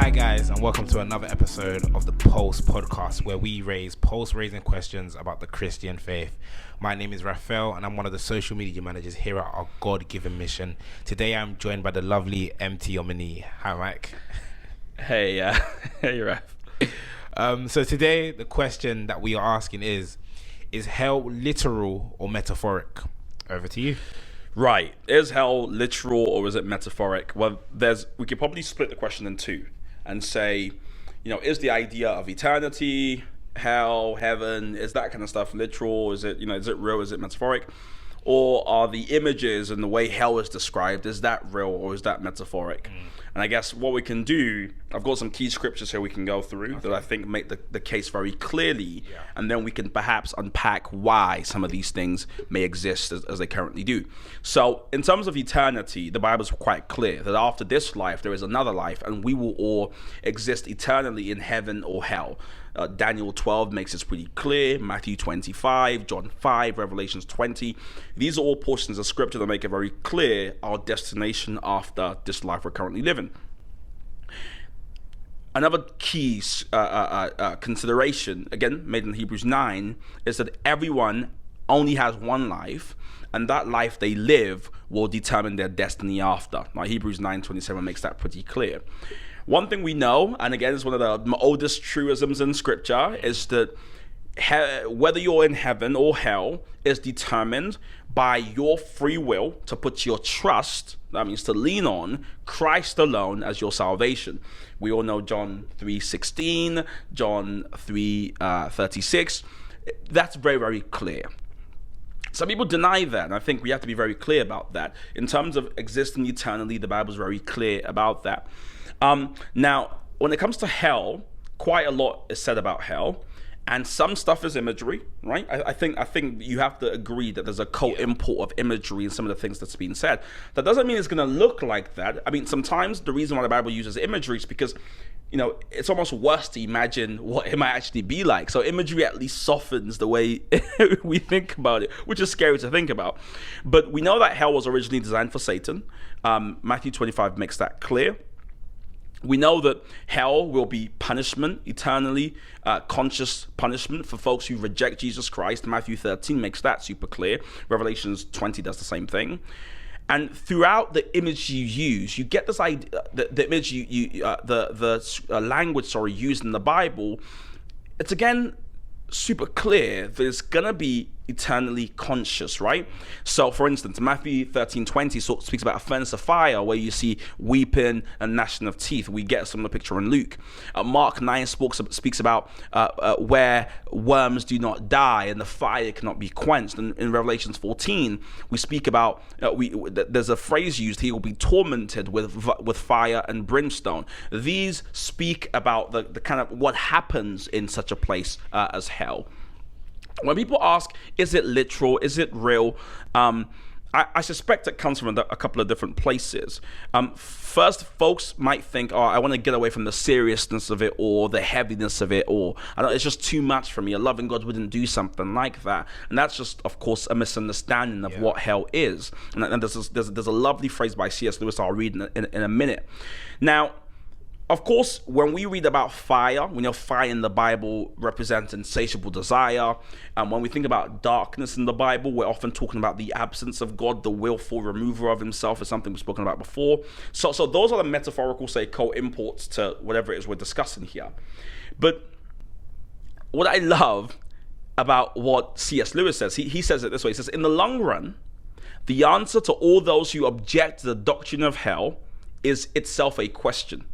Hi guys, and welcome to another episode of the Pulse podcast, where we raise pulse-raising questions about the Christian faith. My name is Raphael, and I'm one of the social media managers here at our God-given mission. Today I'm joined by the lovely MT Omini. Hi Mike. Hey Raph. So today the question that we are asking is hell literal or metaphoric? Over to you. Right, is hell literal or is it metaphoric? Well, we could probably split the question in two and say, is the idea of eternity, hell, heaven, is that kind of stuff literal? Is it real? Is it metaphoric? Or are the images and the way hell is described, is that real or is that metaphoric? And I guess what we can do, I've got some key scriptures here we can go through that I think make the case very clearly, and then we can perhaps unpack why some of these things may exist as they currently do. So in terms of eternity, the Bible is quite clear that after this life, there is another life, and we will all exist eternally in heaven or hell. Daniel 12 makes this pretty clear, Matthew 25, John 5, Revelations 20. These are all portions of scripture that make it very clear our destination after this life we're currently living. Another key consideration, again, made in Hebrews 9, is that everyone only has one life, and that life they live will determine their destiny after. Now, Hebrews 9:27 makes that pretty clear. One thing we know, and again, it's one of the oldest truisms in scripture, is that whether you're in heaven or hell is determined by your free will to put your trust, that means to lean on Christ alone as your salvation. We all know John 3:16, John 3:36. That's very, very clear. Some people deny that, and I think we have to be very clear about that. In terms of existing eternally, the Bible is very clear about that. Now, when it comes to hell, quite a lot is said about hell, and some stuff is imagery, right? I think you have to agree that there's a co-import of imagery in some of the things that's being said. That doesn't mean it's going to look like that. I mean, sometimes the reason why the Bible uses imagery is because, it's almost worse to imagine what it might actually be like. So imagery at least softens the way we think about it, which is scary to think about. But we know that hell was originally designed for Satan. Matthew 25 makes that clear. We know that hell will be punishment, eternally conscious punishment for folks who reject Jesus Christ. Matthew 13 makes that super clear. Revelations 20 does the same thing. And throughout the image you use, you get this idea, the image the language used in the Bible. It's again super clear that it's gonna be eternally conscious, right? So for instance, Matthew 13:20 speaks about a furnace of fire where you see weeping and gnashing of teeth. We get some of the picture in Luke. Mark 9 speaks about where worms do not die and the fire cannot be quenched. And in Revelations 14, we speak about there's a phrase used, he will be tormented with fire and brimstone. These speak about the kind of what happens in such a place as hell. When people ask, is it literal, is it real? I suspect it comes from a couple of different places. First, folks might think, I want to get away from the seriousness of it or the heaviness of it, or it's just too much for me. A loving God wouldn't do something like that. And that's just, of course, a misunderstanding of what hell is. And there's a lovely phrase by C.S. Lewis I'll read in a minute. Now, of course, when we read about fire, we know fire in the Bible represents insatiable desire. When we think about darkness in the Bible, we're often talking about the absence of God, the willful remover of himself, is something we've spoken about before. So those are the metaphorical, co-imports to whatever it is we're discussing here. But what I love about what C.S. Lewis says, he says it this way. He says, in the long run, the answer to all those who object to the doctrine of hell is itself a question.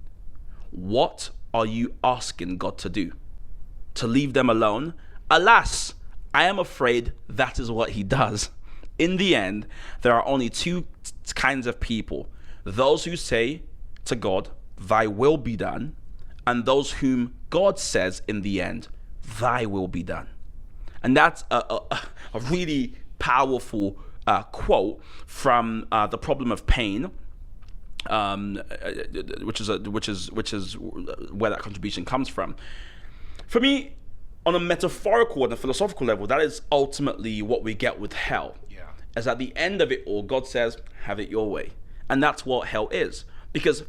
What are you asking God to do? To leave them alone? Alas, I am afraid that is what he does. In the end, there are only two kinds of people. Those who say to God, thy will be done, and those whom God says in the end, thy will be done. And that's a really powerful quote from The Problem of Pain, which is where that contribution comes from. For me, on a metaphorical and a philosophical level, that is ultimately what we get with hell. As at the end of it all, God says, have it your way. And that's what hell is. Because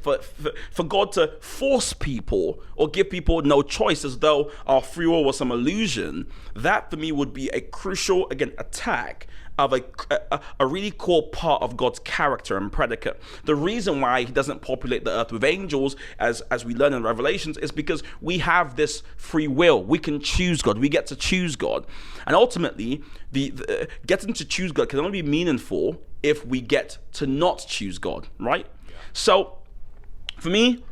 for God to force people or give people no choice as though our free will was some illusion, that for me would be a crucial, again, attack of a really core part of God's character and predicate. The reason why he doesn't populate the earth with angels, as we learn in Revelations, is because we have this free will. We can choose God. We get to choose God. And ultimately, the getting to choose God can only be meaningful if we get to not choose God, right? So, for me,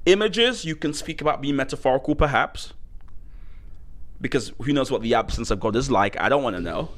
images, you can speak about being metaphorical perhaps, because who knows what the absence of God is like. I don't want to know.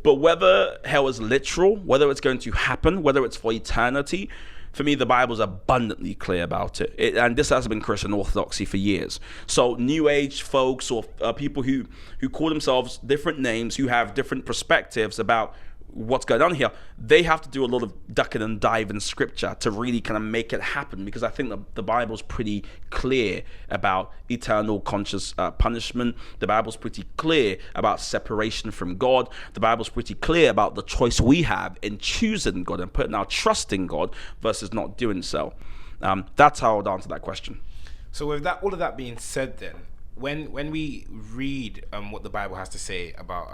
But whether hell is literal, whether it's going to happen, whether it's for eternity, for me, the Bible's abundantly clear about it. And this has been Christian orthodoxy for years. So New Age folks or people who call themselves different names, who have different perspectives about what's going on here, they have to do a lot of ducking and dive in scripture to really kind of make it happen, because I think the Bible's pretty clear about eternal conscious punishment. The Bible's pretty clear about separation from God. The Bible's pretty clear about the choice we have in choosing God and putting our trust in God versus not doing so. That's how I would answer that question. So with that, all of that being said, then when we read what the Bible has to say about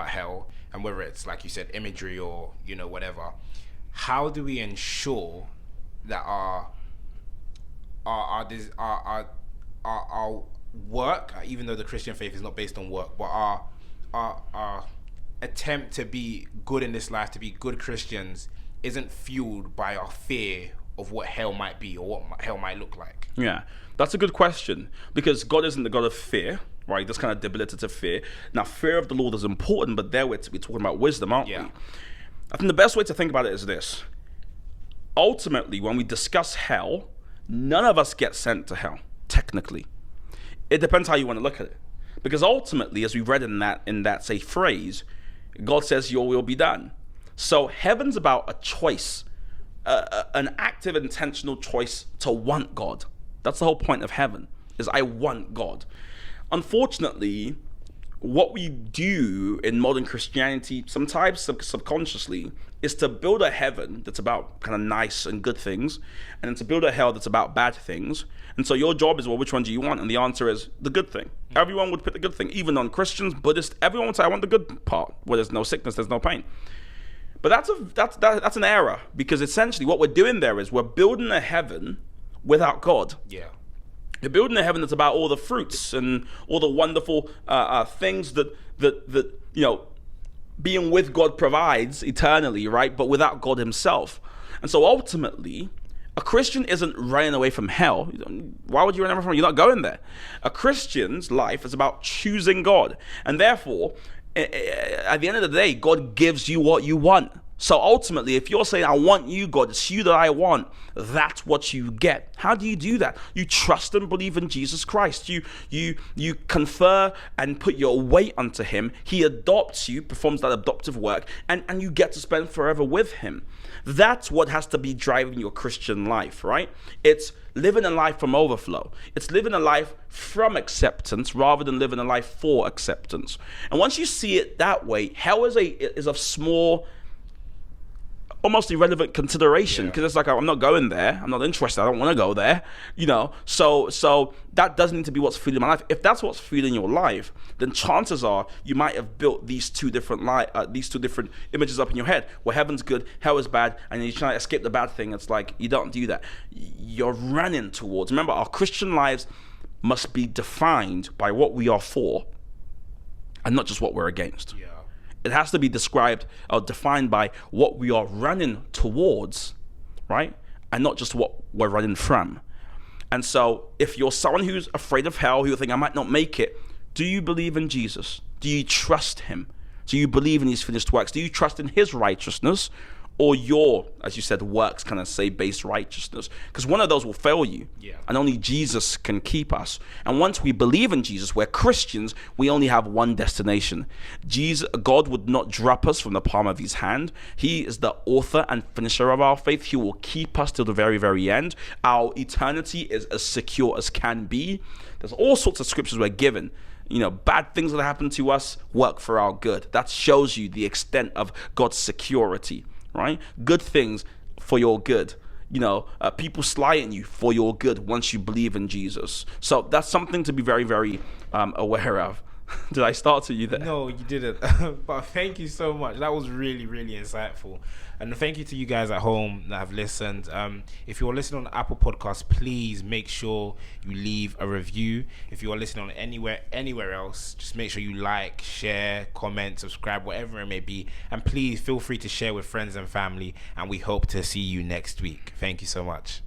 hell, and whether it's, like you said, imagery or whatever, how do we ensure that our work, even though the Christian faith is not based on work, but our attempt to be good in this life, to be good Christians, isn't fueled by our fear of what hell might be or what hell might look like? Yeah, that's a good question, because God isn't the God of fear, right? This kind of debilitative fear. Now, fear of the Lord is important, but there we're talking about wisdom, aren't we? I think the best way to think about it is this. Ultimately, when we discuss hell, none of us get sent to hell, technically. It depends how you want to look at it. Because ultimately, as we read in that say phrase, God says your will be done. So heaven's about a choice, an active, intentional choice to want God. That's the whole point of heaven, is I want God. Unfortunately, what we do in modern Christianity, sometimes subconsciously, is to build a heaven that's about kind of nice and good things, and then to build a hell that's about bad things. And so your job is, well, which one do you want? And the answer is the good thing. Everyone would pick the good thing. Even non-Christians, Buddhists, everyone would say, I want the good part, where there's no sickness, there's no pain. But that's an error, because essentially what we're doing there is we're building a heaven without God. Yeah. You're building a heaven that's about all the fruits and all the wonderful things that being with God provides eternally, right? But without God himself. And so ultimately, a Christian isn't running away from hell. Why would you run away from it? You're not going there. A Christian's life is about choosing God. And therefore, at the end of the day, God gives you what you want. So ultimately, if you're saying, I want you, God, it's you that I want, that's what you get. How do you do that? You trust and believe in Jesus Christ. You confer and put your weight unto him. He adopts you, performs that adoptive work, and you get to spend forever with him. That's what has to be driving your Christian life, right? It's living a life from overflow. It's living a life from acceptance rather than living a life for acceptance. And once you see it that way, hell is a small, almost irrelevant consideration, because it's like, I'm not going there. I'm not interested. I don't want to go there. So that doesn't need to be what's fueling my life. If that's what's fueling your life, then chances are you might have built these two different images up in your head, where heaven's good, hell is bad, and you're trying to escape the bad thing. It's like, you don't do that. You're running towards. Remember, our Christian lives must be defined by what we are for, and not just what we're against. Yeah. It has to be described or defined by what we are running towards, right? And not just what we're running from. And so if you're someone who's afraid of hell, who you think, I might not make it, do you believe in Jesus? Do you trust him? Do you believe in his finished works? Do you trust in his righteousness? Or your, as you said, works kind of say based righteousness? Because one of those will fail you. Yeah. And only Jesus can keep us. And once we believe in Jesus, we're Christians, we only have one destination. God would not drop us from the palm of his hand. He is the author and finisher of our faith. He will keep us till the very, very end. Our eternity is as secure as can be. There's all sorts of scriptures we're given. Bad things that happen to us work for our good. That shows you the extent of God's security. Right? Good things for your good. People slighting you for your good once you believe in Jesus. So that's something to be very, very aware of. Did I start to you there? No, you didn't. But thank you so much. That was really, really insightful. And thank you to you guys at home that have listened. If you're listening on Apple Podcasts, please make sure you leave a review. If you are listening on anywhere else, just make sure you like, share, comment, subscribe, whatever it may be. And please feel free to share with friends and family. And we hope to see you next week. Thank you so much.